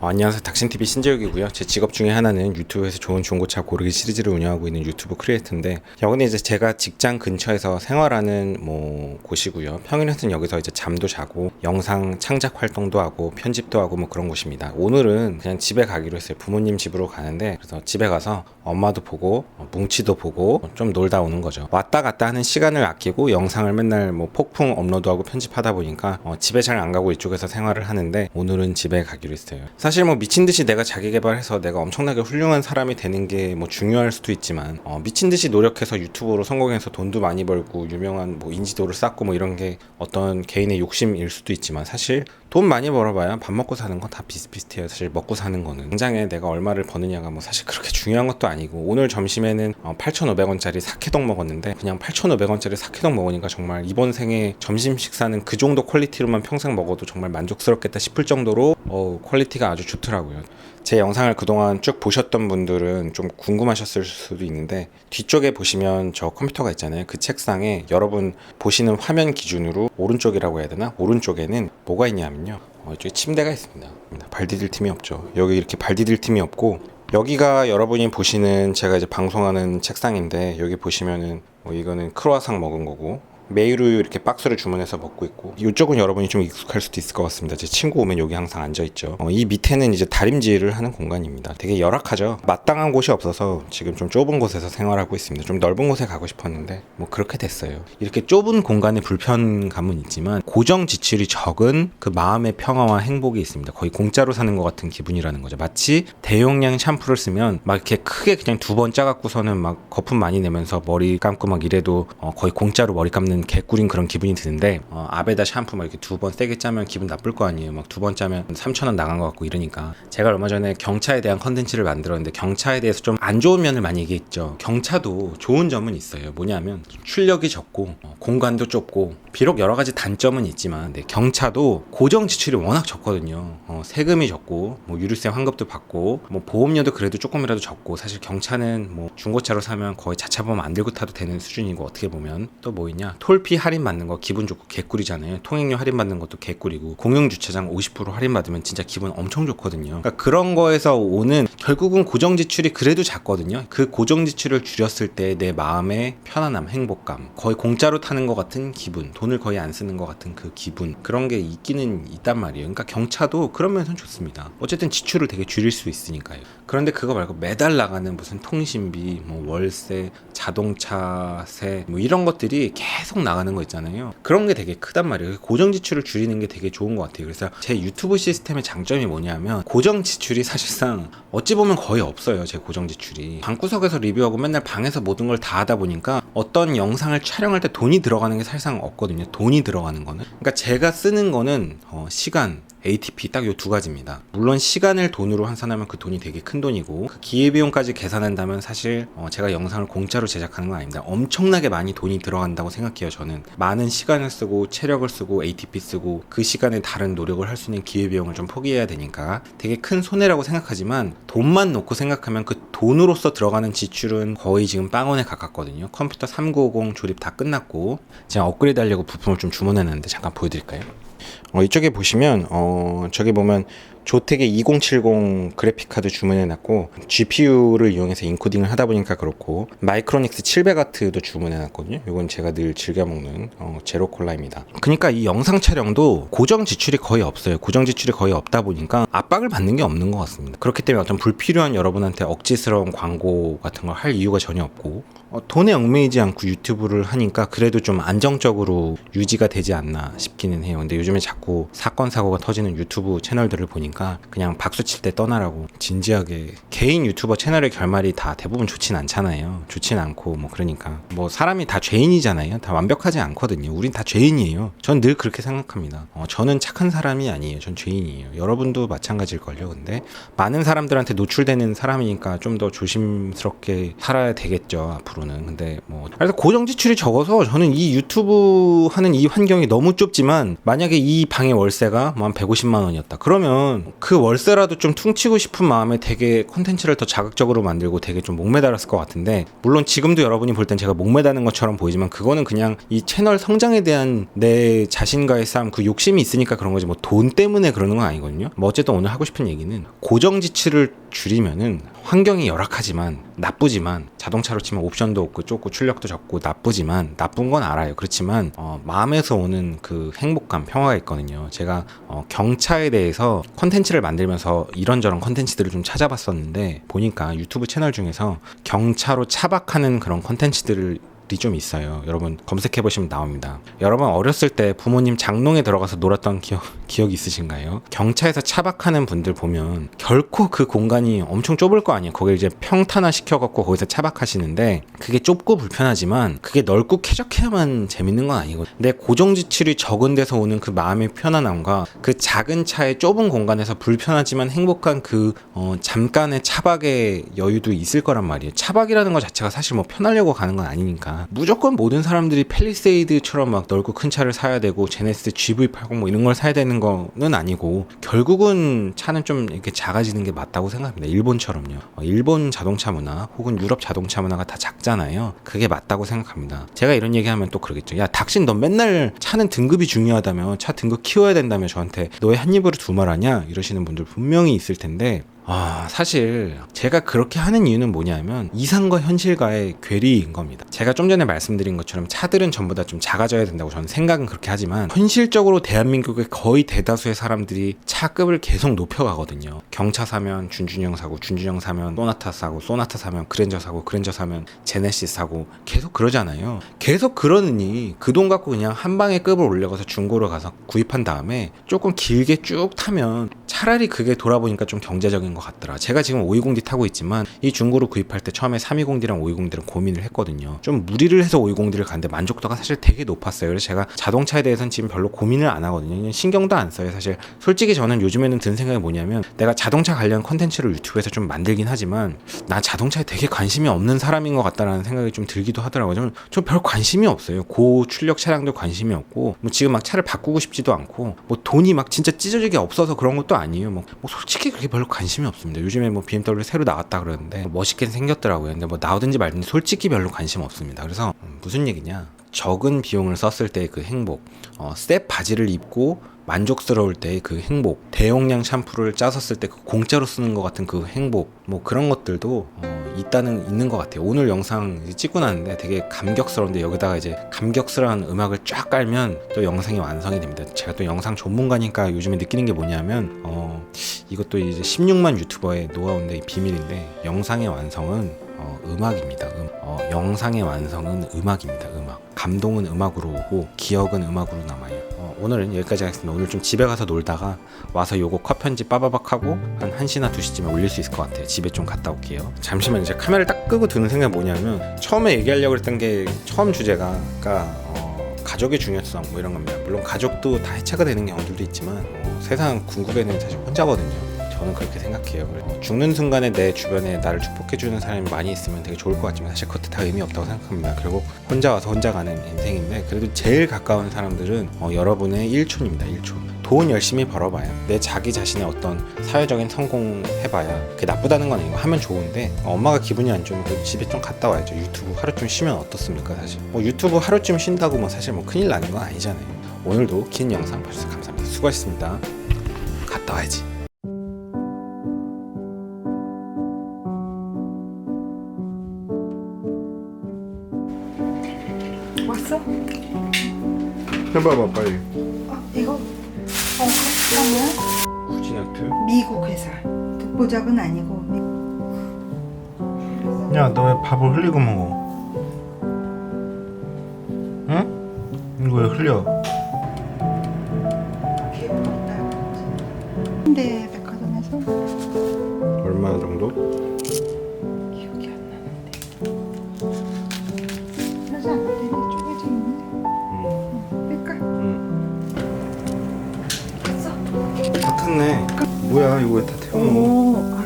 안녕하세요. 닥신TV 신재욱이고요. 제 직업 중에 하나는 유튜브에서 좋은 중고차 고르기 시리즈를 운영하고 있는 유튜브 크리에이터인데, 여기는 이제 제가 직장 근처에서 생활하는 곳이고요. 평일에는 여기서 이제 잠도 자고 영상 창작 활동도 하고 편집도 하고 그런 곳입니다. 오늘은 그냥 집에 가기로 했어요. 부모님 집으로 가는데, 그래서 집에 가서 엄마도 보고 뭉치도 보고 좀 놀다 오는 거죠. 왔다 갔다 하는 시간을 아끼고 영상을 맨날 폭풍 업로드하고 편집하다 보니까 집에 잘 안 가고 이쪽에서 생활을 하는데, 오늘은 집에 가기로 했어요. 사실 미친 듯이 내가 자기 개발해서 내가 엄청나게 훌륭한 사람이 되는 게 중요할 수도 있지만, 미친 듯이 노력해서 유튜버로 성공해서 돈도 많이 벌고 유명한 인지도를 쌓고 이런 게 어떤 개인의 욕심일 수도 있지만, 사실 돈 많이 벌어봐야 밥 먹고 사는 건 다 비슷비슷해요. 사실 먹고 사는 거는 당장에 내가 얼마를 버느냐가 사실 그렇게 중요한 것도 아니고, 오늘 점심에는 8,500원짜리 사케동 먹었는데, 그냥 8,500원짜리 사케동 먹으니까 정말 이번 생에 점심 식사는 그 정도 퀄리티로만 평생 먹어도 정말 만족스럽겠다 싶을 정도로 퀄리티가 아주 좋더라고요. 제 영상을 그동안 쭉 보셨던 분들은 좀 궁금하셨을 수도 있는데, 뒤쪽에 보시면 저 컴퓨터가 있잖아요. 그 책상에 여러분 보시는 화면 기준으로 오른쪽이라고 해야 되나? 오른쪽에는 뭐가 있냐면요, 이쪽에 침대가 있습니다. 발 디딜 틈이 없죠. 여기 이렇게 발 디딜 틈이 없고, 여기가 여러분이 보시는 제가 이제 방송하는 책상인데, 여기 보시면은 이거는 크로아상 먹은 거고, 메이루유 이렇게 박스를 주문해서 먹고 있고, 이쪽은 여러분이 좀 익숙할 수도 있을 것 같습니다. 제 친구 오면 여기 항상 앉아있죠. 이 밑에는 이제 다림질을 하는 공간입니다. 되게 열악하죠. 마땅한 곳이 없어서 지금 좀 좁은 곳에서 생활하고 있습니다. 좀 넓은 곳에 가고 싶었는데 그렇게 됐어요. 이렇게 좁은 공간의 불편감은 있지만, 고정 지출이 적은 그 마음의 평화와 행복이 있습니다. 거의 공짜로 사는 것 같은 기분이라는 거죠. 마치 대용량 샴푸를 쓰면 이렇게 크게 그냥 두 번 짜갖고서는 거품 많이 내면서 머리 감고 이래도 거의 공짜로 머리 감는 개꿀인 그런 기분이 드는데, 아베다 샴푸 이렇게 두 번 세게 짜면 기분 나쁠 거 아니에요. 두 번 짜면 3,000원 나간 것 같고 이러니까, 제가 얼마 전에 경차에 대한 컨텐츠를 만들었는데, 경차에 대해서 좀 안 좋은 면을 많이 얘기했죠. 경차도 좋은 점은 있어요. 뭐냐면 출력이 적고 공간도 좁고, 비록 여러 가지 단점은 있지만, 경차도 고정 지출이 워낙 적거든요. 세금이 적고 유류세 환급도 받고 보험료도 그래도 조금이라도 적고, 사실 경차는 중고차로 사면 거의 자차 보험 안 들고 타도 되는 수준이고, 어떻게 보면 또 있냐, 톨피 할인 받는 거 기분 좋고 개꿀이잖아요. 통행료 할인 받는 것도 개꿀이고, 공용주차장 50% 할인 받으면 진짜 기분 엄청 좋거든요. 그러니까 그런 거에서 오는, 결국은 고정 지출이 그래도 작거든요. 그 고정 지출을 줄였을 때 내 마음의 편안함, 행복감, 거의 공짜로 타는 것 같은 기분, 돈을 거의 안 쓰는 것 같은 그 기분, 그런 게 있기는 있단 말이에요. 그러니까 경차도 그런 면에서는 좋습니다. 어쨌든 지출을 되게 줄일 수 있으니까요. 그런데 그거 말고 매달 나가는 무슨 통신비, 월세, 자동차세 이런 것들이 계속 나가는 거 있잖아요. 그런 게 되게 크단 말이에요. 고정 지출을 줄이는 게 되게 좋은 것 같아요. 그래서 제 유튜브 시스템의 장점이 뭐냐면, 고정 지출이 사실상 어찌 보면 거의 없어요. 제 고정 지출이 방구석에서 리뷰하고 맨날 방에서 모든 걸 다 하다 보니까, 어떤 영상을 촬영할 때 돈이 들어가는 게 사실상 없거든요. 돈이 들어가는 거는, 그러니까 제가 쓰는 거는 시간, ATP 딱 요 두 가지입니다. 물론 시간을 돈으로 환산하면 그 돈이 되게 큰 돈이고, 그 기회비용까지 계산한다면 사실 제가 영상을 공짜로 제작하는 건 아닙니다. 엄청나게 많이 돈이 들어간다고 생각해요. 저는 많은 시간을 쓰고 체력을 쓰고 ATP 쓰고, 그 시간에 다른 노력을 할 수 있는 기회비용을 좀 포기해야 되니까 되게 큰 손해라고 생각하지만, 돈만 놓고 생각하면 그 돈으로서 들어가는 지출은 거의 지금 빵원에 가깝거든요. 컴퓨터 3950 조립 다 끝났고, 제가 업그레이드 하려고 부품을 좀 주문해놨는데 잠깐 보여드릴까요? 이쪽에 보시면 저기 보면 조텍의 2070 그래픽카드 주문해놨고, GPU를 이용해서 인코딩을 하다 보니까 그렇고, 마이크로닉스 700W도 주문해놨거든요. 이건 제가 늘 즐겨 먹는 제로 콜라입니다. 그러니까 이 영상 촬영도 고정 지출이 거의 없어요. 고정 지출이 거의 없다 보니까 압박을 받는 게 없는 것 같습니다. 그렇기 때문에 어떤 불필요한 여러분한테 억지스러운 광고 같은 걸 할 이유가 전혀 없고, 돈에 얽매이지 않고 유튜브를 하니까 그래도 좀 안정적으로 유지가 되지 않나 싶기는 해요. 근데 요즘에 자꾸 사건 사고가 터지는 유튜브 채널들을 보니까 그냥 박수 칠 때 떠나라고, 진지하게, 개인 유튜버 채널의 결말이 다 대부분 좋진 않잖아요. 좋진 않고 그러니까 사람이 다 죄인이잖아요. 다 완벽하지 않거든요. 우린 다 죄인이에요. 전 늘 그렇게 생각합니다. 저는 착한 사람이 아니에요. 전 죄인이에요. 여러분도 마찬가지일걸요. 근데 많은 사람들한테 노출되는 사람이니까 좀 더 조심스럽게 살아야 되겠죠, 앞으로. 앞으로는. 근데 뭐 그래서 고정 지출이 적어서 저는 이 유튜브 하는 이 환경이 너무 좁지만 만약에 이 방의 월세가 뭐 한 150만 원이었다 그러면 그 월세라도 좀 퉁치고 싶은 마음에 되게 콘텐츠를 더 자극적으로 만들고 되게 좀 목매달았을 것 같은데, 물론 지금도 여러분이 볼 땐 제가 목매다는 것처럼 보이지만 그거는 그냥 이 채널 성장에 대한 내 자신과의 싸움, 그 욕심이 있으니까 그런 거지 뭐 돈 때문에 그러는 건 아니거든요. 뭐 어쨌든 오늘 하고 싶은 얘기는 고정 지출을 줄이면은 환경이 열악하지만 나쁘지만, 자동차로 치면 옵션도 없고 좁고 출력도 적고 나쁘지만, 나쁜 건 알아요. 그렇지만 마음에서 오는 그 행복감, 평화가 있거든요. 제가 경차에 대해서 컨텐츠를 만들면서 이런저런 컨텐츠들을 좀 찾아봤었는데 보니까 유튜브 채널 중에서 경차로 차박하는 그런 컨텐츠들을 좀 있어요. 여러분 검색해 보시면 나옵니다. 여러분 어렸을 때 부모님 장롱에 들어가서 놀았던 기억이 있으신가요? 경차에서 차박하는 분들 보면 결코 그 공간이 엄청 좁을 거 아니에요. 거기를 이제 평탄화 시켜갖고 거기서 차박하시는데 그게 좁고 불편하지만 그게 넓고 쾌적해야만 재밌는 건 아니거든요. 근데 고정 지출이 적은 데서 오는 그 마음의 편안함과 그 작은 차의 좁은 공간에서 불편하지만 행복한 그 잠깐의 차박의 여유도 있을 거란 말이에요. 차박이라는 것 자체가 사실 뭐 편하려고 가는 건 아니니까 무조건 모든 사람들이 팰리세이드처럼 막 넓고 큰 차를 사야 되고 제네시스 GV80 뭐 이런 걸 사야 되는 거는 아니고, 결국은 차는 좀 이렇게 작아지는 게 맞다고 생각합니다. 일본처럼요. 일본 자동차 문화 혹은 유럽 자동차 문화가 다 작잖아요. 그게 맞다고 생각합니다. 제가 이런 얘기하면 또 그러겠죠. 야 닥신 너 맨날 차는 등급이 중요하다며, 차 등급 키워야 된다며 저한테 너의 한 입으로 두 말하냐 이러시는 분들 분명히 있을 텐데, 사실 제가 그렇게 하는 이유는 뭐냐면 이상과 현실과의 괴리인 겁니다. 제가 좀 전에 말씀드린 것처럼 차들은 전부 다 좀 작아져야 된다고 저는 생각은 그렇게 하지만 현실적으로 대한민국의 거의 대다수의 사람들이 차급을 계속 높여가거든요. 경차 사면 준준형 사고, 준준형 사면 소나타 사고, 소나타 사면 그랜저 사고, 그랜저 사면 제네시스 사고, 계속 그러잖아요. 계속 그러느니 그 돈 갖고 그냥 한 방에 급을 올려가서 중고로 가서 구입한 다음에 조금 길게 쭉 타면 차라리 그게 돌아보니까 좀 경제적인 것 같더라. 제가 지금 520D 타고 있지만 이 중고로 구입할 때 처음에 320D랑 520D랑 고민을 했거든요. 좀 무리를 해서 520D를 갔는데 만족도가 사실 되게 높았어요. 그래서 제가 자동차에 대해서는 지금 별로 고민을 안 하거든요. 신경도 안 써요. 사실 솔직히 저는 요즘에는 든 생각이 뭐냐면, 내가 자동차 관련 컨텐츠를 유튜브에서 좀 만들긴 하지만 나 자동차에 되게 관심이 없는 사람인 것 같다라는 생각이 좀 들기도 하더라고요. 저 별 관심이 없어요. 고출력 차량도 관심이 없고 뭐 지금 막 차를 바꾸고 싶지도 않고 뭐 돈이 막 진짜 찢어지게 없어서 그런 것도 아니에요. 뭐 솔직히 그렇게 별로 관심이 없습니다. 요즘에 뭐 BMW 새로 나왔다 그러는데 멋있게 생겼더라고요. 근데 뭐 나오든지 말든지 솔직히 별로 관심 없습니다. 그래서 무슨 얘기냐, 적은 비용을 썼을 때 그 행복, 새 바지를 입고 만족스러울 때 그 행복, 대용량 샴푸를 짜서 쓸 때 그 공짜로 쓰는 것 같은 그 행복, 뭐 그런 것들도 있는 것 같아요. 오늘 영상 찍고 나는데 되게 감격스러운데 여기다가 이제 감격스러운 음악을 쫙 깔면 또 영상이 완성이 됩니다. 제가 또 영상 전문가니까 요즘에 느끼는 게 뭐냐면 이것도 이제 16만 유튜버의 노하우인데 비밀인데, 영상의 완성은 음악입니다. 영상의 완성은 음악입니다. 음악. 감동은 음악으로 오고 기억은 음악으로 남아요. 오늘은 여기까지 하겠습니다. 오늘 좀 집에 가서 놀다가 와서 요거 컷 편집 빠바박 하고 한 1시나 2시쯤에 올릴 수 있을 것 같아요. 집에 좀 갔다 올게요. 잠시만, 이제 카메라를 딱 끄고 드는 생각이 뭐냐면, 처음에 얘기하려고 했던 게 처음 주제가 가족의 중요성 뭐 이런 겁니다. 물론 가족도 다 해체가 되는 경우들도 있지만 세상 궁극에는 사실 혼자거든요. 저는 그렇게 생각해요. 죽는 순간에 내 주변에 나를 축복해주는 사람이 많이 있으면 되게 좋을 것 같지만 사실 그것도 다 의미 없다고 생각합니다. 결국 혼자 와서 혼자 가는 인생인데, 그래도 제일 가까운 사람들은 여러분의 1촌입니다. 1촌. 돈 열심히 벌어봐야, 내 자기 자신의 어떤 사회적인 성공 해봐야 그게 나쁘다는 건 아니고 하면 좋은데, 엄마가 기분이 안 좋으면 그 집에 좀 갔다 와야죠. 유튜브 하루쯤 쉬면 어떻습니까? 사실 유튜브 하루쯤 쉰다고 뭐 사실 뭐 큰일 나는 건 아니잖아요. 오늘도 긴 영상 봐주셔서 감사합니다. 수고하셨습니다. 갔다 와야지. 왔어? 해봐봐 빨리. 이거 핫하면 쿠지나트? 미국 회사 독보잡은 아니고 야, 너 왜 밥을 흘리고 먹어? 응? 이거 왜 흘려? 귀엽다. 근데 백화점에서 얼마 정도? 기억이 안 나는데 하지 않았더니 쪼개져 있네. 뺄까? 갔어? 다 탔네. 뭐야, 이거 왜 다 태워놓어?